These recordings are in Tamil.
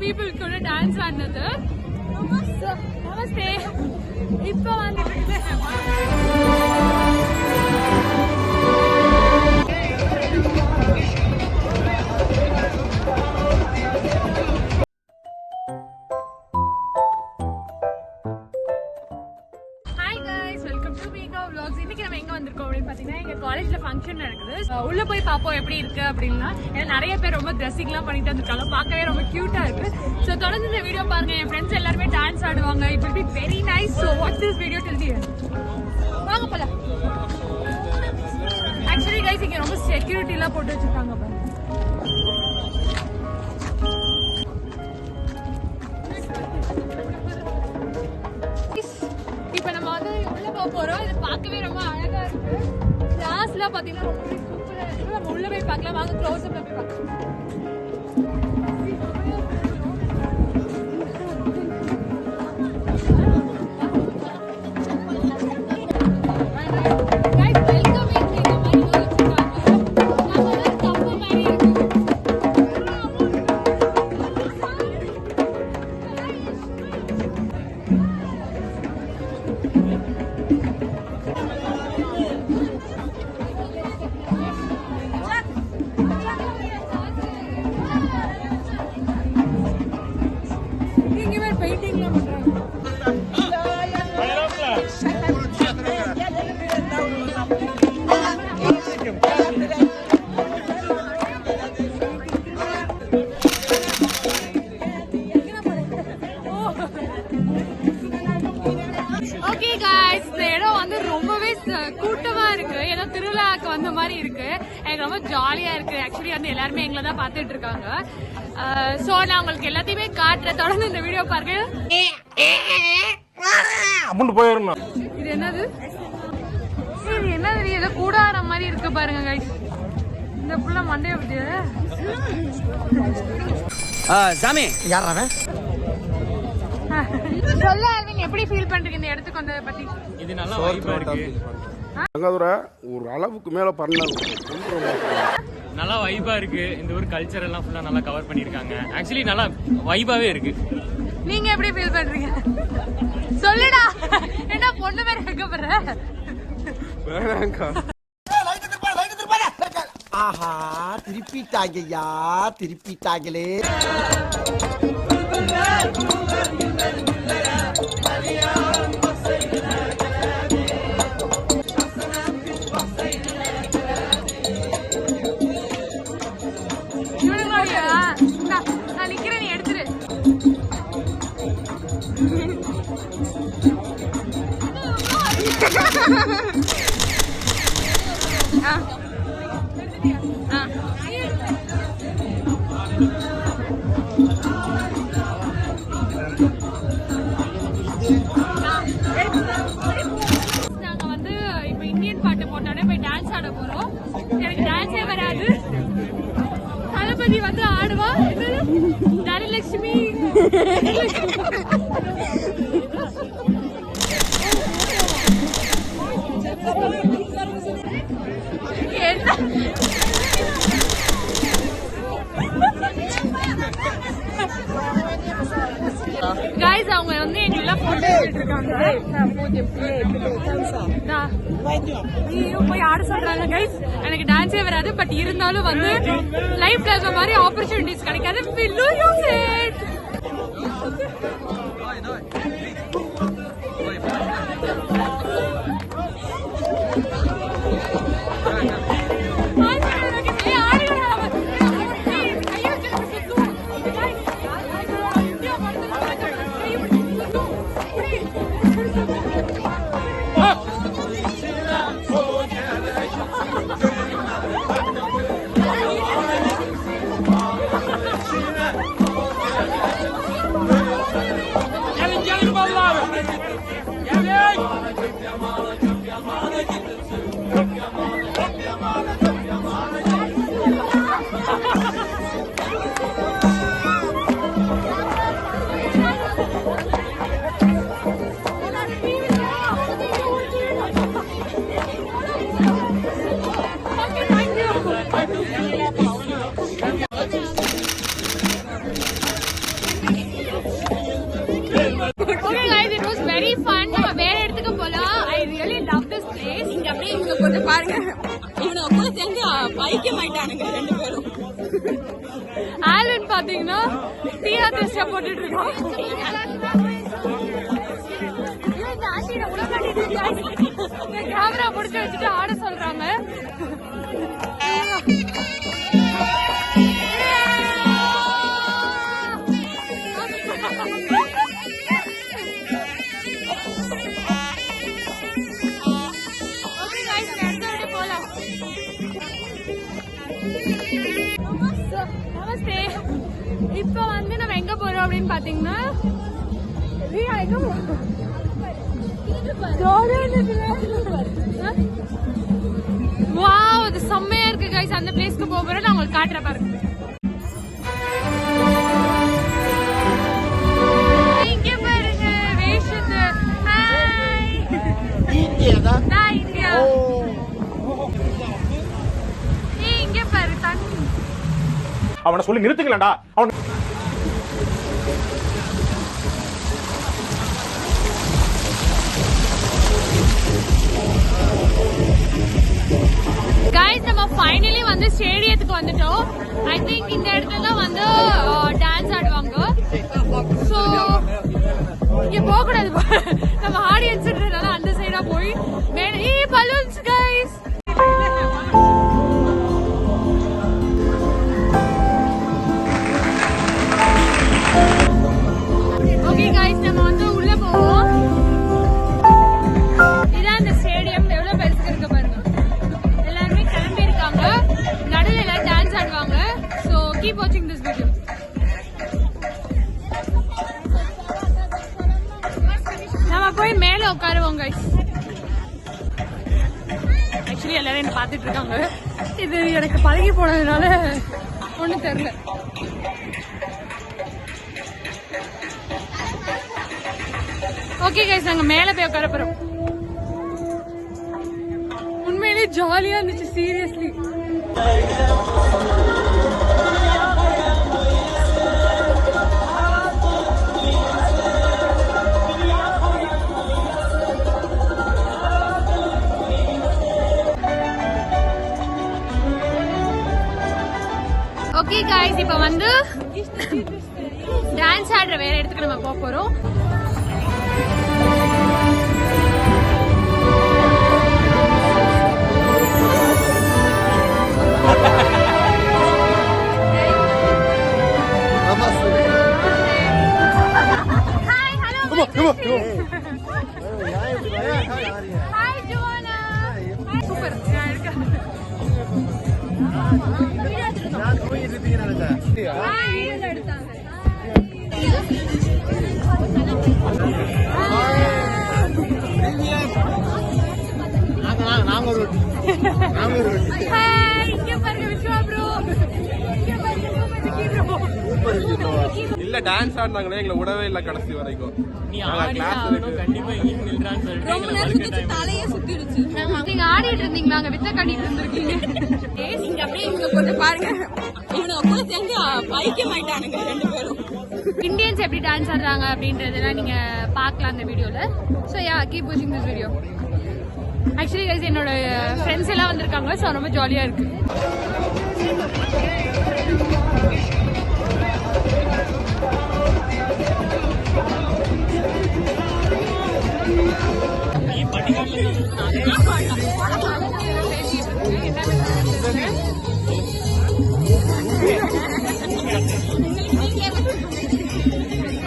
people கூட டான்ஸ் ஆடினது. நமஸ்தே. இப்போ வந்து காலேஜ்ல ஃபங்க்ஷன் நடக்குது. உள்ள போய் பாப்போம் எப்படி இருக்கு அப்படின்னா. நிறைய பேர் ரொம்ப ட்ரெஸ்ஸிங் எல்லாம் பண்ணிட்டு வந்துருக்காங்க. பார்க்கவே ரொம்ப கியூட்டா இருக்கு. சோ தொடர்ந்து இந்த வீடியோ பாருங்க. என் ஃப்ரெண்ட்ஸ் எல்லாருமே டான்ஸ் ஆடுவாங்க. It will be very nice. So watch this video till the end. வாங்க போலாம். ஆக்சுவலி गाइस இங்க ரொம்ப செக்யூரிட்டி எல்லாம் போட்டு வச்சிருக்காங்க பாருங்க. இப்போ நம்ம வந்து உள்ள போறோம். இது பார்க்கவே ரொம்ப அழகா இருக்கு. கிளாஸ்லாம் பாத்தீங்கன்னா ரொம்ப சூப்பரா இருக்கு. நம்ம உள்ள போய் பார்க்கலாம். வாங்க க்ளோஸ் அப்ல போய் பார்க்கலாம். ஓகே गाइस இந்த இடம் வந்து ரொம்பவே கூட்டமா இருக்கு. ஏன்னா திருவிழாக்கு வந்த மாதிரி இருக்கு. எனக்கு ரொம்ப ஜாலியா இருக்கு. ஆக்சுவலி வந்து எல்லாருமே எங்களை தான் பாத்துட்டு இருக்காங்க. சோ நான் உங்களுக்கு எல்லாத்தையுமே காட்டுறேன். தொடர்ந்து இந்த வீடியோ பாருங்க. இது என்னது? இது என்னது? ஏதோ கூடார மாதிரி இருக்கு பாருங்க गाइस. இந்த புள்ள மண்டைய விட்டு சாமி யாரா அவன்? சொல்ல ஆல்வின் எப்படி ஃபீல் பண்றீங்க இந்த இடத்துக்கு வந்தத பத்தி? இது நல்லா வைபா இருக்கு. அங்கதுரை ஒரு அளவுக்கு மேல பண்ணாங்க. நல்லா வைபா இருக்கு. இந்த ஒரு கல்ச்சர் எல்லாம் ஃபுல்லா நல்லா கவர் பண்ணிருக்காங்க. ஆக்சுவலி நல்லா வைபாவே இருக்கு. நீங்க எப்படி ஃபீல் பண்றீங்க? சொல்லுடா. என்ன பொண்ணு பேர் கேட்க போற? வேணாங்கா. ஆஹா திருப்பிட்டாங்கய்யா திருப்பிட்டாங்களே. நான் நிக்கிறேன், நீ எடுத்துரு. நாங்க வந்து இப்ப இந்தியன் பாட்டு போட்டோட போய் டான்ஸ் ஆட போறோம். எனக்கு டான்ஸே வராது. தளபதி வந்து ஆடுவா. தனலட்சுமி गाइस அவங்க வந்து எங்களெல்லாம் போட்டோ எடுத்துட்டு இருக்காங்க. போய் ஆட சொல்றாங்க गाइस. எனக்கு டான்ஸே வராது. பட் இருந்தாலும் வந்து லைஃப்ல இந்த மாதிரி ஆப்பர்ச்சுனிட்டிஸ் கிடைக்காது. will you use it? Okay guys, it was very fun. நம்ம வேற இடத்துக்கு போலாம். I really love this place. இங்க அப்படியே இங்க கொஞ்சம் பாருங்க. இவங்க கூட சேர்ந்து பைக்கியம் ஆயிட்டானுங்க ரெண்டு பேரும். ஆலன் பாத்தீங்கன்னா டீயா டெஸ்டா போட்டுட்டு இருக்கான். இந்த ஆசிட உலகாட்டிட்டு இருக்காங்க. கேமரா புடிச்சு வச்சுட்டு ஆட சொல்றாங்க. நமஸ்தே. இப்ப வந்து நம்ம எங்க போறோம் அப்படின்னு பாத்தீங்கன்னா வாவ், அது செம்மையா இருக்கு கைஸ். அந்த பிளேஸ்க்கு போறோம். நான் உங்களுக்கு காட்டுற பாருங்க. இங்க பாருங்க வேஷத்து. Hi India. இங்க பாரு தண்ணி. அவனை சொல்லி நிறுத்துங்களா அவன். Guys, நம்ம ஃபைனலி வந்து ஸ்டேடியத்துக்கு வந்துட்டோம். ஐ திங்க் இந்த இடத்துல தான் வந்து டான்ஸ் ஆடுவாங்க. சோ இங்க போக கூடாது. நம்ம ஆடியன்ஸ்ன்றதால அந்த சைடா போய் பலூன்ஸ் கைஸ். ஓகே கைஸ், நம்ம வந்து உள்ள போவோம். இதான் இந்த ஸ்டேடியம். எவ்வளவு பெருசு இருக்கு பாருங்க. எல்லாருமே கிளம்பி இருக்காங்க. நடுவில் எல்லாம் டான்ஸ் ஆடுவாங்க. ஸோ கீப் வாட்சிங் திஸ் வீடியோ. நம்ம போய் மேல உட்காருவோம் கைஸ். ஆக்சுவலி எல்லாரும் என்ன பார்த்துட்டு இருக்காங்க. இது எனக்கு பழகி போனதுனால ஒன்றும் தெரியல. ஓகே கைஸ், நாங்க மேல போய் உட்கார போறோம். உண்மையிலே ஜாலியா இருந்துச்சு. சீரியஸ்லி ஓகே கைஸ், இப்ப வந்து டான்ஸ் ஆடுற வேற இடத்துக்கு நம்ம போக போறோம். ஹாய் ஜோனா. சூப்பர். இல்ல டான்ஸ் ஆடுனாங்களே எங்களை விடவே இல்ல கடைசி வரைக்கும். நீ ஆடினாலும் கண்டிப்பா இங்க நில்றான்னு சொல்லிட்டு நீங்க ஆடிட்டு இருந்தீங்களா? அங்க வித்த காட்டிட்டு இருந்திருக்கீங்க. இங்க அப்படியே இங்க கொஞ்சம் பாருங்க. இவனுங்க கூட சேர்ந்து பைக்கியம் ஆயிட்டானுங்க ரெண்டு பேரும். இந்தியன்ஸ் எப்படி டான்ஸ் ஆடுறாங்க அப்படின்றதெல்லாம் நீங்க பார்க்கலாம் இந்த வீடியோல. ஸோ யா, கீப் வாட்சிங் திஸ் வீடியோ. ஆக்சுவலி கைஸ், என்னோட ஃப்ரெண்ட்ஸ் எல்லாம் வந்திருக்காங்க. ஸோ ரொம்ப ஜாலியா இருக்கு.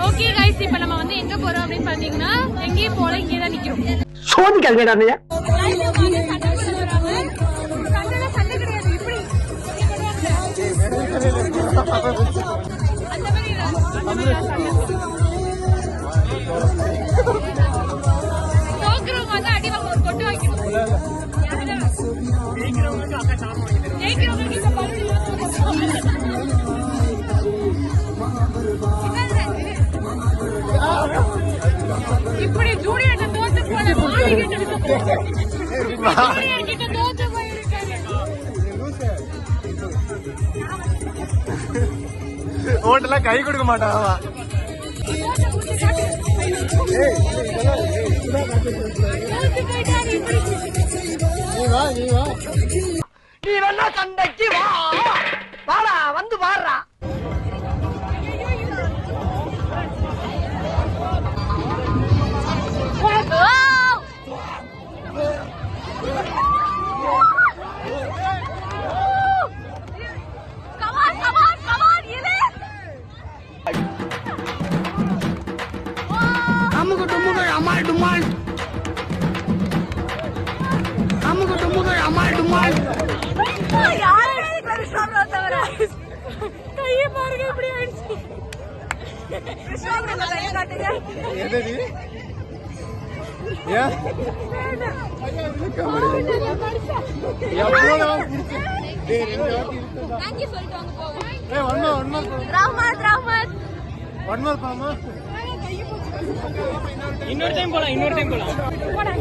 ஓகே கைஸ், இப்ப நம்ம வந்து எங்க போறோம் அப்படின்னு பாத்தீங்கன்னா எங்கேயும் போல, இங்கே தான் நிக்கிறோம். சோதிக்காதீங்கடா. சண்டை கிடையாது. இப்படி அந்த மாதிரி தோக்குறவங்க வந்து அடி வாங்க ஒரு கொட்டு வைக்கணும். இப்படி ஜூனியர்கிட்ட தோத்து போன ஜூனியர்கிட்ட தோத்து போயிருக்காரு. ஓட்டெல்லாம் கை கொடுக்க மாட்டான். நீ வேணா சண்டைக்கு வா வாடா வந்து வாடுறா அமுகு டுமுகு அமால் டுமால் அமுகு டுமுகு அமால் டுமால் கையை பாருங்க எப்படி ஆயிடுச்சு. எதடி ஏன் இன்னொரு டைம் போலாம். போடா.